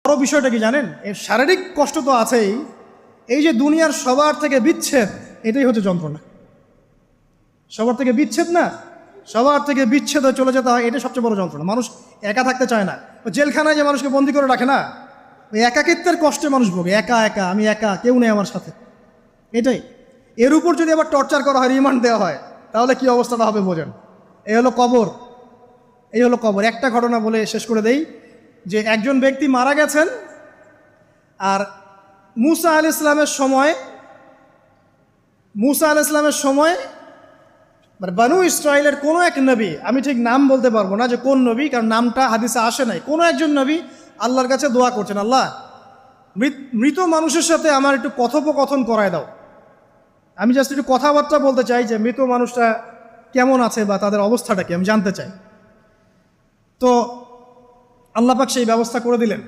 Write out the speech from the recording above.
বড় বিষয়টা কি জানেন? এই শারীরিক কষ্ট তো আছেই, এই যে দুনিয়ার সবার থেকে বিচ্ছেদ, এটাই হচ্ছে যন্ত্রণা। সবার থেকে বিচ্ছেদ না, সবার থেকে বিচ্ছেদ হয়ে চলে যেতে হয়, এটা সবচেয়ে বড় যন্ত্রণা। মানুষ একা থাকতে চায় না। জেলখানায় যে মানুষকে বন্দি করে রাখে না, ওই একাকিত্বের কষ্টে মানুষ ভোগে। একা একা, আমি একা, কেউ নেই আমার সাথে, এটাই। এর উপর যদি আবার টর্চার করা হয়, রিমান্ড দেওয়া হয়, তাহলে কি অবস্থাটা হবে বোঝেন। এই হলো কবর, এই হলো কবর। একটা ঘটনা বলে শেষ করে দেই, যে একজন ব্যক্তি মারা গেছেন, আর মুসা আলাইহিস সালামের সময় মানে বানু ইসরায়েলের কোনো এক নবী, আমি ঠিক নাম বলতে পারবো না যে কোন নবী, কারণ নামটা হাদিসে আসে নাই, কোনো একজন নবী আল্লাহর কাছে দোয়া করছেন, আল্লাহ মৃত মানুষের সাথে আমার একটু কথোপকথন করায় দাও। আমি জাস্ট একটু কথাবার্তা বলতে চাই যে মৃত মানুষটা কেমন আছে বা তাদের অবস্থাটা কি, আমি জানতে চাই। তো আল্লাহ পাক সেই ব্যবস্থা করে দিলেন।